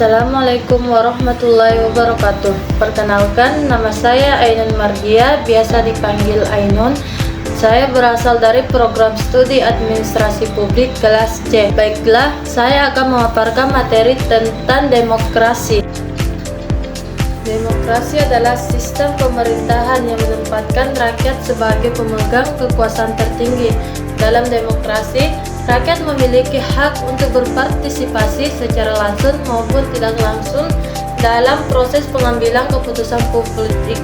Assalamualaikum warahmatullahi wabarakatuh. Perkenalkan, nama saya Ainun Mardia, biasa dipanggil Ainun. Saya berasal dari program studi administrasi publik kelas C. Baiklah, saya akan memaparkan materi tentang demokrasi. Demokrasi adalah sistem pemerintahan yang menempatkan rakyat sebagai pemegang kekuasaan tertinggi. Dalam demokrasi, rakyat memiliki hak untuk berpartisipasi secara langsung maupun tidak langsung dalam proses pengambilan keputusan politik.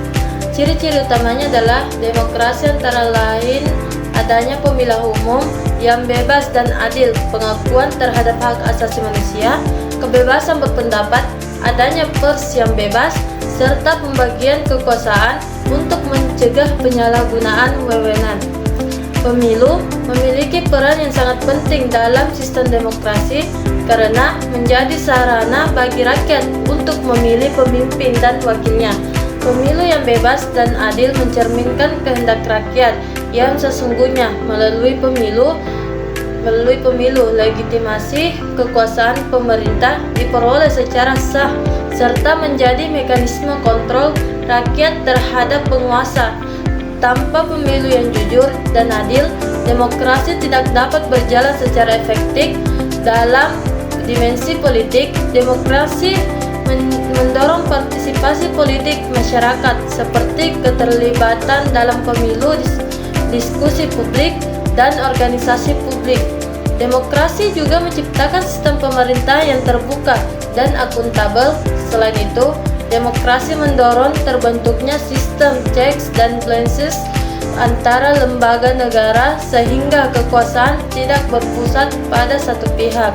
Ciri-ciri utamanya adalah demokrasi antara lain adanya pemilihan umum yang bebas dan adil, pengakuan terhadap hak asasi manusia, kebebasan berpendapat, adanya pers yang bebas, serta pembagian kekuasaan untuk mencegah penyalahgunaan wewenang. Pemilu memiliki peran yang sangat penting dalam sistem demokrasi karena menjadi sarana bagi rakyat untuk memilih pemimpin dan wakilnya. Pemilu yang bebas dan adil mencerminkan kehendak rakyat yang sesungguhnya. Melalui pemilu, legitimasi kekuasaan pemerintah diperoleh secara sah serta menjadi mekanisme kontrol rakyat terhadap penguasa. Tanpa pemilu yang jujur dan adil, demokrasi tidak dapat berjalan secara efektif. Dalam dimensi politik, demokrasi mendorong partisipasi politik masyarakat seperti keterlibatan dalam pemilu, diskusi publik, dan organisasi publik. Demokrasi juga menciptakan sistem pemerintah yang terbuka dan akuntabel. Selain itu, demokrasi mendorong terbentuknya sistem checks dan balances antara lembaga negara sehingga kekuasaan tidak berpusat pada satu pihak.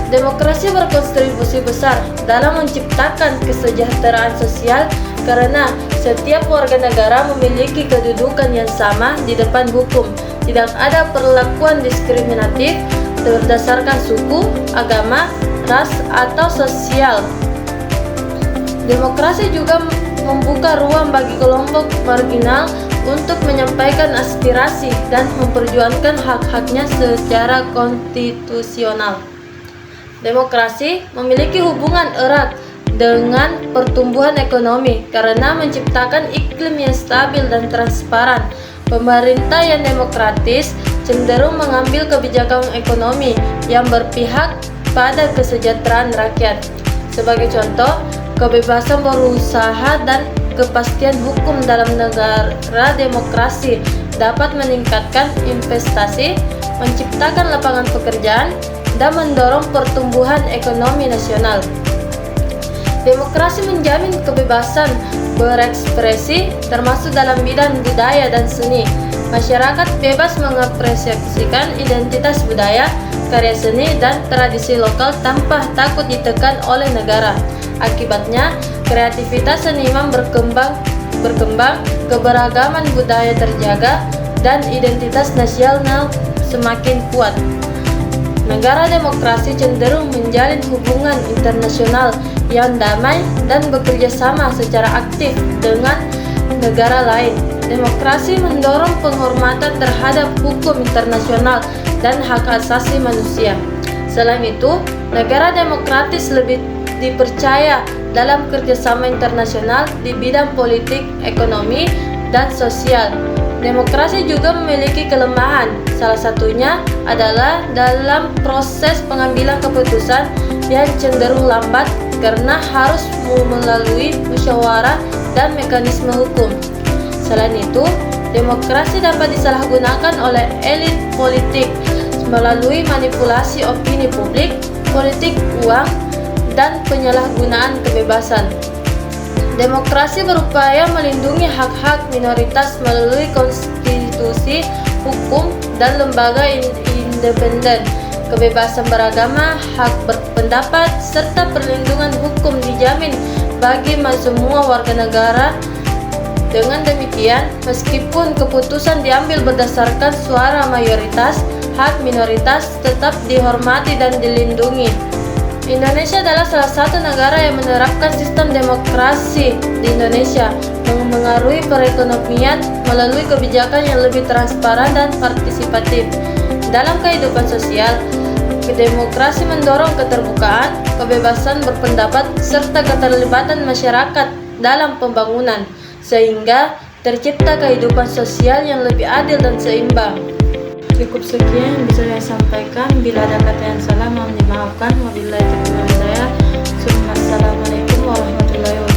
Demokrasi berkontribusi besar dalam menciptakan kesejahteraan sosial karena setiap warga negara memiliki kedudukan yang sama di depan hukum. Tidak ada perlakuan diskriminatif berdasarkan suku, agama, ras, atau sosial. Demokrasi juga membuka ruang bagi kelompok marginal untuk menyampaikan aspirasi dan memperjuangkan hak-haknya secara konstitusional. Demokrasi memiliki hubungan erat dengan pertumbuhan ekonomi karena menciptakan iklim yang stabil dan transparan. Pemerintah yang demokratis cenderung mengambil kebijakan ekonomi yang berpihak pada kesejahteraan rakyat. Sebagai contoh, kebebasan berusaha dan kepastian hukum dalam negara demokrasi dapat meningkatkan investasi, menciptakan lapangan pekerjaan, dan mendorong pertumbuhan ekonomi nasional. Demokrasi menjamin kebebasan berekspresi termasuk dalam bidang budaya dan seni. Masyarakat bebas mengapresiasikan identitas budaya, karya seni, dan tradisi lokal tanpa takut ditekan oleh negara. Akibatnya, kreativitas seniman berkembang, keberagaman budaya terjaga, dan identitas nasional semakin kuat. Negara demokrasi cenderung menjalin hubungan internasional yang damai dan bekerja sama secara aktif dengan negara lain. Demokrasi mendorong penghormatan terhadap hukum internasional dan hak asasi manusia. Selain itu, negara demokratis lebih dipercaya dalam kerjasama internasional di bidang politik, ekonomi, dan sosial. Demokrasi juga memiliki kelemahan, salah satunya adalah dalam proses pengambilan keputusan yang cenderung lambat karena harus melalui musyawarah dan mekanisme hukum. Selain itu, demokrasi dapat disalahgunakan oleh elit politik melalui manipulasi opini publik, politik uang, dan penyalahgunaan kebebasan. Demokrasi berupaya melindungi hak-hak minoritas melalui konstitusi, hukum, dan lembaga independen. Kebebasan beragama, hak berpendapat, serta perlindungan hukum dijamin bagi semua warga negara. Dengan demikian, meskipun keputusan diambil berdasarkan suara mayoritas, hak minoritas tetap dihormati dan dilindungi. Indonesia adalah salah satu negara yang menerapkan sistem demokrasi. Di Indonesia mengaruhi perekonomian melalui kebijakan yang lebih transparan dan partisipatif. Dalam kehidupan sosial, Demokrasi mendorong keterbukaan, kebebasan berpendapat, serta keterlibatan masyarakat dalam pembangunan, sehingga tercipta kehidupan sosial yang lebih adil dan seimbang. Cukup sekian yang bisa saya sampaikan. Bila ada kata yang salah mohon dimaafkan. Wabillahi taufiq wal hidayah. Assalamualaikum warahmatullahi wabarakatuh.